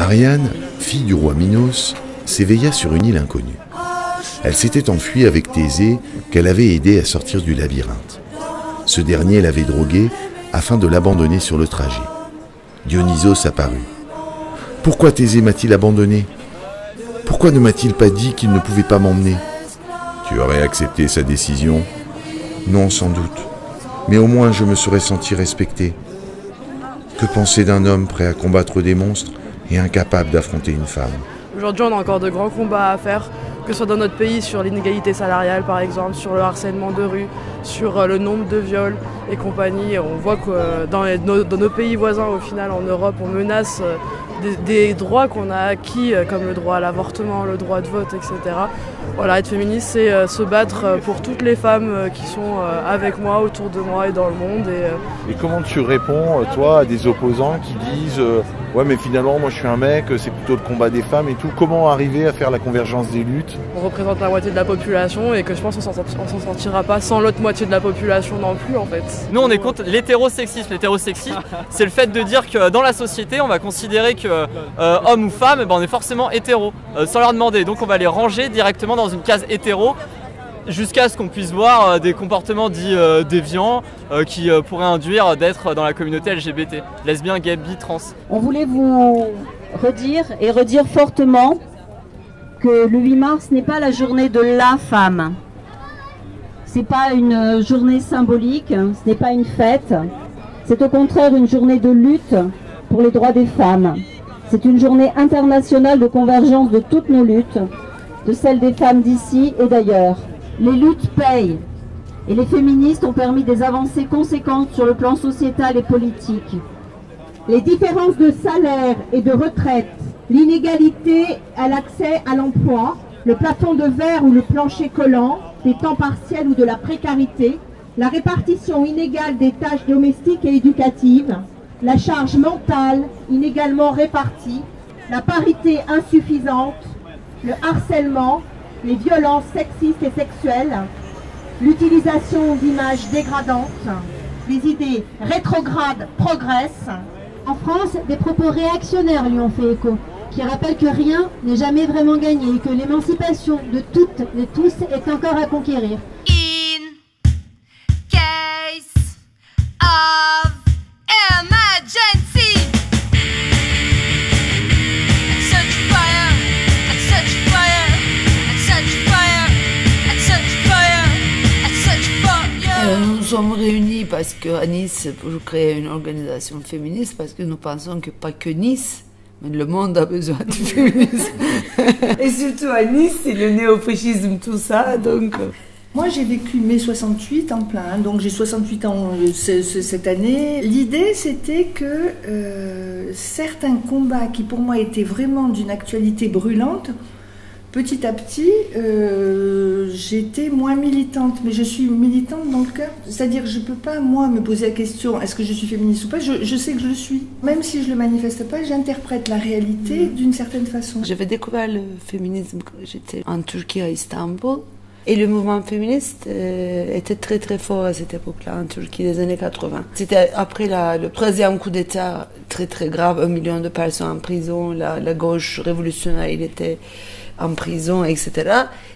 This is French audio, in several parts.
Ariane, fille du roi Minos, s'éveilla sur une île inconnue. Elle s'était enfuie avec Thésée, qu'elle avait aidé à sortir du labyrinthe. Ce dernier l'avait droguée afin de l'abandonner sur le trajet. Dionysos apparut. « Pourquoi Thésée m'a-t-il abandonné? Pourquoi ne m'a-t-il pas dit qu'il ne pouvait pas m'emmener? Tu aurais accepté sa décision? Non, sans doute. Mais au moins je me serais senti respecté. Que penser d'un homme prêt à combattre des monstres et incapable d'affronter une femme? Aujourd'hui, on a encore de grands combats à faire, que ce soit dans notre pays sur l'inégalité salariale par exemple, sur le harcèlement de rue, sur le nombre de viols et compagnie. On voit que dans nos pays voisins, au final en Europe, on menace des droits qu'on a acquis, comme le droit à l'avortement, le droit de vote, etc. Voilà, être féministe, c'est se battre pour toutes les femmes qui sont avec moi, autour de moi et dans le monde. Et comment tu réponds, toi, à des opposants qui disent ouais, mais finalement, moi je suis un mec, c'est plutôt le combat des femmes et tout. Comment arriver à faire la convergence des luttes? On représente la moitié de la population et que je pense qu'on s'en sortira pas sans l'autre moitié de la population non plus, en fait. Nous, on est contre l'hétérosexisme. L'hétérosexisme, c'est le fait de dire que dans la société, on va considérer que homme ou femme, on est forcément hétéro, sans leur demander. Donc on va les ranger directement dans une case hétéro, jusqu'à ce qu'on puisse voir des comportements dits déviants qui pourraient induire d'être dans la communauté LGBT, lesbien, gay, bi, trans. On voulait vous redire fortement que le 8 mars n'est pas la journée de la femme. C'est pas une journée symbolique, ce n'est pas une fête. C'est au contraire une journée de lutte pour les droits des femmes. C'est une journée internationale de convergence de toutes nos luttes, de celles des femmes d'ici et d'ailleurs. Les luttes payent et les féministes ont permis des avancées conséquentes sur le plan sociétal et politique. Les différences de salaire et de retraite, l'inégalité à l'accès à l'emploi, le plafond de verre ou le plancher collant, des temps partiels ou de la précarité, la répartition inégale des tâches domestiques et éducatives, la charge mentale inégalement répartie, la parité insuffisante, le harcèlement, les violences sexistes et sexuelles, l'utilisation d'images dégradantes, les idées rétrogrades progressent. En France, des propos réactionnaires lui ont fait écho, qui rappellent que rien n'est jamais vraiment gagné et que l'émancipation de toutes et tous est encore à conquérir. In case of emergency, such fire, such fire, such fire, such fire, such fire. Nous sommes réunis parce qu'à Nice, pour créer une organisation féministe, parce que nous pensons que pas que Nice, mais le monde a besoin du féminisme. Et surtout à Nice, c'est le néofascisme, tout ça, donc... Moi, j'ai vécu mai 68 en plein, donc j'ai 68 ans cette année. L'idée, c'était que certains combats qui, pour moi, étaient vraiment d'une actualité brûlante, petit à petit, j'étais moins militante, mais je suis militante dans le cœur. C'est-à-dire, je ne peux pas, moi, me poser la question, est-ce que je suis féministe ou pas? Je sais que je le suis. Même si je ne le manifeste pas, j'interprète la réalité d'une certaine façon. J'avais découvert le féminisme quand j'étais en Turquie, à Istanbul. Et le mouvement féministe était très très fort à cette époque-là, en Turquie, des années 80. C'était après le troisième coup d'État, très très grave, 1 million de personnes en prison, la gauche révolutionnaire, il était en prison, etc.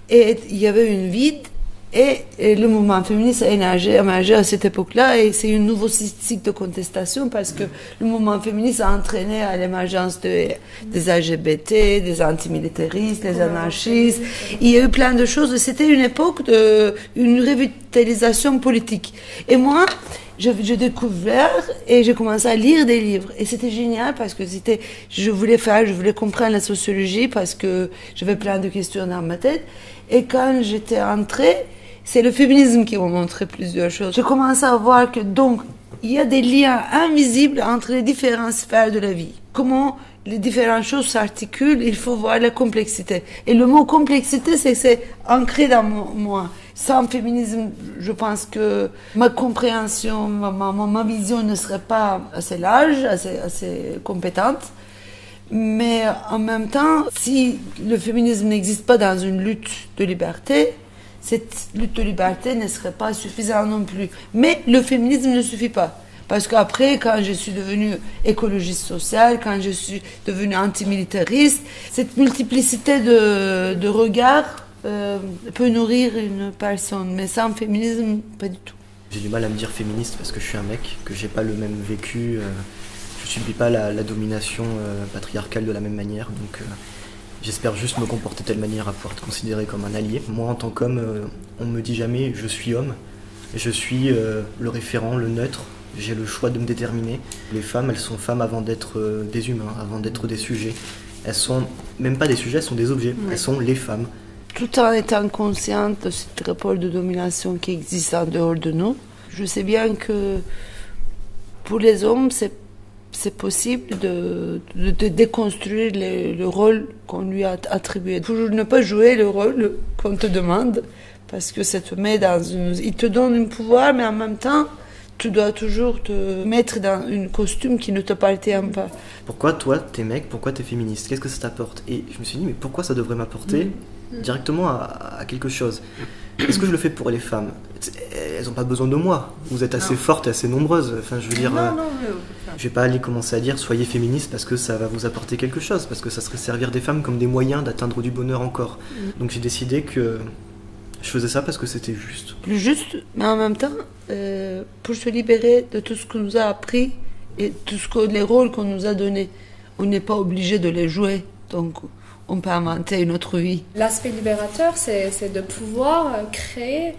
Et il y avait une vide, et le mouvement féministe a émergé à cette époque-là, et c'est une nouveau cycle de contestation, parce que le mouvement féministe a entraîné à l'émergence des LGBT, des antimilitaristes, des anarchistes. Il y a eu plein de choses. C'était une époque d'une revitalisation politique. Et moi, j'ai découvert et j'ai commencé à lire des livres. Et c'était génial parce que je voulais comprendre la sociologie parce que j'avais plein de questions dans ma tête. Et quand j'étais entrée, c'est le féminisme qui m'a montré plusieurs choses. J'ai commencé à voir que donc, il y a des liens invisibles entre les différentes sphères de la vie. Comment les différentes choses s'articulent, il faut voir la complexité. Et le mot complexité, c'est ancré dans moi. Sans féminisme, je pense que ma compréhension, ma vision ne serait pas assez large, assez compétente. Mais en même temps, si le féminisme n'existe pas dans une lutte de liberté, cette lutte de liberté ne serait pas suffisante non plus. Mais le féminisme ne suffit pas. Parce qu'après, quand je suis devenue écologiste sociale, quand je suis devenue antimilitariste, cette multiplicité de regards peut nourrir une personne. Mais sans féminisme, pas du tout. J'ai du mal à me dire féministe parce que je suis un mec, que j'ai pas le même vécu. Je subis pas la domination patriarcale de la même manière. Donc j'espère juste me comporter de telle manière à pouvoir être considéré comme un allié. Moi, en tant qu'homme, on me dit jamais je suis homme. Je suis le référent, le neutre. J'ai le choix de me déterminer. Les femmes, elles sont femmes avant d'être des humains, avant d'être des sujets. Elles sont même pas des sujets, elles sont des objets. Elles sont les femmes. Tout en étant consciente de ce rapport de domination qui existe en dehors de nous, je sais bien que pour les hommes, c'est possible de déconstruire le rôle qu'on lui a attribué. Pour ne pas jouer le rôle qu'on te demande, parce que ça te met dans une... Il te donne un pouvoir, mais en même temps, tu dois toujours te mettre dans un costume qui ne t'appartient pas. Pourquoi toi, t'es mec, pourquoi t'es féministe? Qu'est-ce que ça t'apporte? Et je me suis dit, mais pourquoi ça devrait m'apporter directement à quelque chose? Est-ce que je le fais pour les femmes? Elles n'ont pas besoin de moi. Vous êtes assez fortes et assez nombreuses. Enfin, je veux dire, je vais pas aller commencer à dire soyez féministes parce que ça va vous apporter quelque chose, parce que ça serait servir des femmes comme des moyens d'atteindre du bonheur encore. Donc j'ai décidé que je faisais ça parce que c'était juste. Plus juste, mais en même temps, pour se libérer de tout ce qu'on nous a appris et les rôles qu'on nous a donnés. On n'est pas obligé de les jouer, donc on peut inventer une autre vie. L'aspect libérateur, c'est de pouvoir créer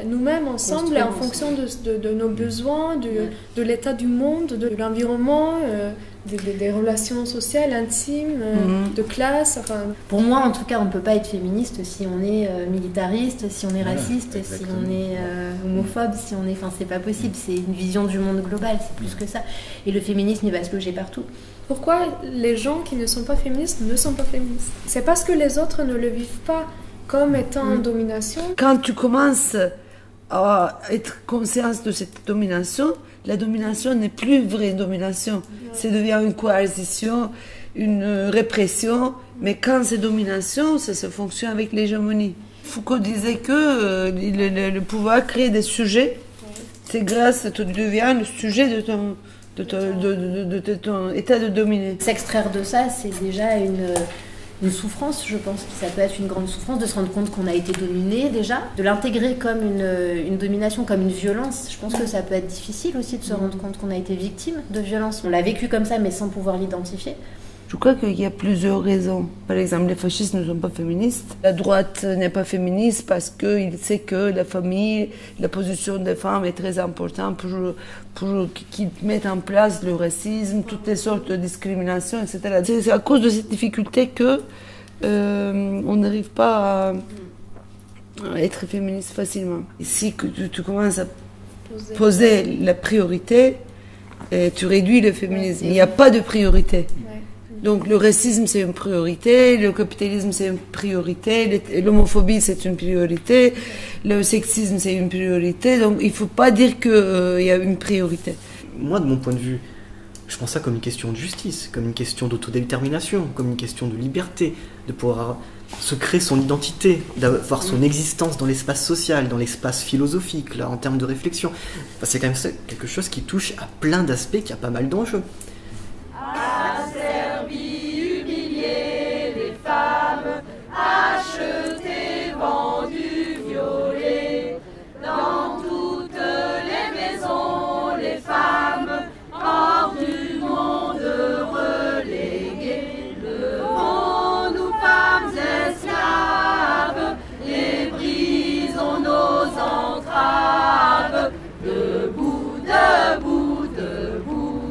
nous-mêmes ensemble en fonction de nos besoins, de l'état du monde, de l'environnement, des relations sociales, intimes, de classe. Enfin... Pour moi, en tout cas, on ne peut pas être féministe si on est militariste, si on est raciste, si on est homophobe, si on est... Enfin, c'est pas possible, c'est une vision du monde global, c'est plus que ça. Et le féminisme, il va se loger partout. Pourquoi les gens qui ne sont pas féministes ne sont pas féministes? C'est parce que les autres ne le vivent pas comme étant en domination. Quand tu commences à être consciente de cette domination, la domination n'est plus vraie domination. Ça devient une coercition, une répression. Mais quand c'est domination, ça se fonctionne avec l'hégémonie. Foucault disait que le pouvoir crée des sujets. C'est grâce à tu deviens le sujet de ton état de dominer. S'extraire de ça, c'est déjà une souffrance, je pense. Ça peut être une grande souffrance de se rendre compte qu'on a été dominé déjà, de l'intégrer comme une domination, comme une violence. Je pense que ça peut être difficile aussi de se rendre compte qu'on a été victime de violence. On l'a vécu comme ça, mais sans pouvoir l'identifier. Je crois qu'il y a plusieurs raisons. Par exemple, les fascistes ne sont pas féministes. La droite n'est pas féministe parce qu'il sait que la famille, la position des femmes est très importante pour qu'ils mettent en place le racisme, toutes les sortes de discriminations, etc. C'est à cause de cette difficulté que on n'arrive pas à être féministe facilement. Si tu commences à poser la priorité, tu réduis le féminisme. Il n'y a pas de priorité. Donc le racisme c'est une priorité, le capitalisme c'est une priorité, l'homophobie c'est une priorité, le sexisme c'est une priorité, donc il ne faut pas dire qu'il y a une priorité. Moi de mon point de vue, je prends ça comme une question de justice, comme une question d'autodétermination, comme une question de liberté, de pouvoir se créer son identité, d'avoir son existence dans l'espace social, dans l'espace philosophique, là, en termes de réflexion. Enfin, c'est quand même quelque chose qui touche à plein d'aspects, qui a pas mal d'enjeux. Acheté, vendu, violé, dans toutes les maisons, les femmes hors du monde reléguées. Levons-nous, femmes esclaves, et brisons nos entraves. Debout, debout, debout.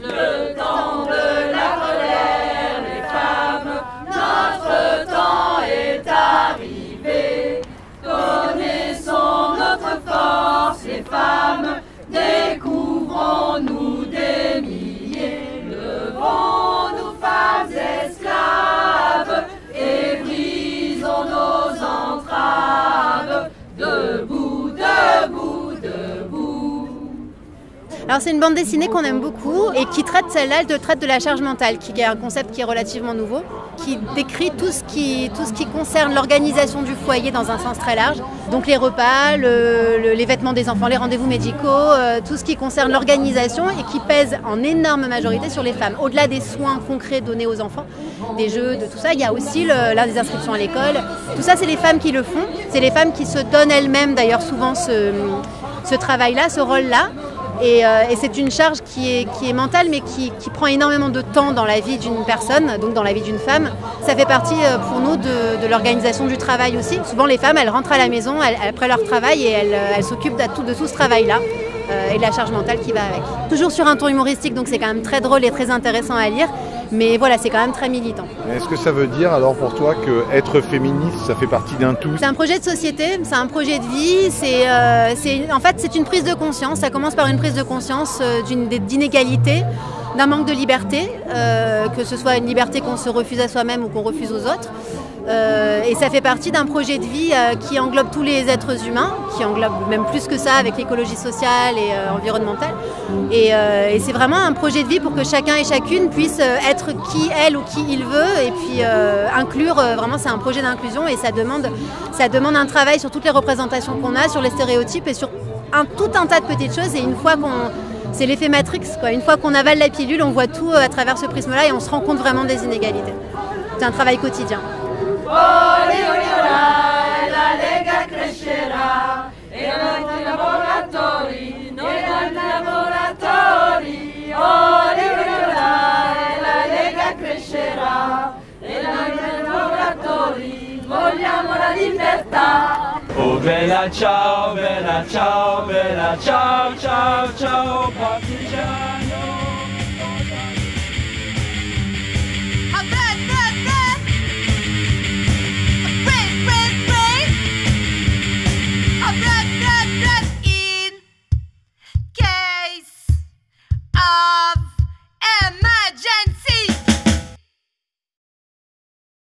Le temps de la colère, les femmes. Notre temps est arrivé, connaissons notre force, les femmes, découvrons-nous des milliers, levons-nous femmes esclaves, et brisons nos entraves, debout, debout, debout. Alors c'est une bande dessinée qu'on aime beaucoup, beaucoup et qui traite celle-là, elle traite de la charge mentale, qui est un concept qui est relativement nouveau, qui décrit tout ce qui concerne l'organisation du foyer dans un sens très large. Donc les repas, les vêtements des enfants, les rendez-vous médicaux, tout ce qui concerne l'organisation et qui pèse en énorme majorité sur les femmes. Au-delà des soins concrets donnés aux enfants, des jeux, de tout ça, il y a aussi les inscriptions à l'école. Tout ça, c'est les femmes qui le font. C'est les femmes qui se donnent elles-mêmes d'ailleurs souvent ce travail-là, ce rôle-là. Et c'est une charge qui est mentale mais qui prend énormément de temps dans la vie d'une personne, donc dans la vie d'une femme. Ça fait partie pour nous de l'organisation du travail aussi. Souvent les femmes, elles rentrent à la maison après leur travail et elles s'occupent de tout ce travail-là et de la charge mentale qui va avec. Toujours sur un ton humoristique, donc c'est quand même très drôle et très intéressant à lire. Mais voilà, c'est quand même très militant. Est-ce que ça veut dire alors pour toi qu'être féministe, ça fait partie d'un tout? C'est un projet de société, c'est un projet de vie, en fait c'est une prise de conscience. Ça commence par une prise de conscience d'inégalité, d'un manque de liberté, que ce soit une liberté qu'on se refuse à soi-même ou qu'on refuse aux autres. Et ça fait partie d'un projet de vie qui englobe tous les êtres humains, qui englobe même plus que ça avec l'écologie sociale et environnementale. Et c'est vraiment un projet de vie pour que chacun et chacune puisse être qui elle ou qui il veut et puis inclure, vraiment c'est un projet d'inclusion et ça demande un travail sur toutes les représentations qu'on a, sur les stéréotypes et sur tout un tas de petites choses. Et une fois c'est l'effet Matrix, quoi. Une fois qu'on avale la pilule, on voit tout à travers ce prisme-là et on se rend compte vraiment des inégalités. C'est un travail quotidien. La Lega crescerà e noi lavoratori, la Lega crescerà e noi lavoratori vogliamo la libertà. Oh bella ciao, ciao, ciao, ciao.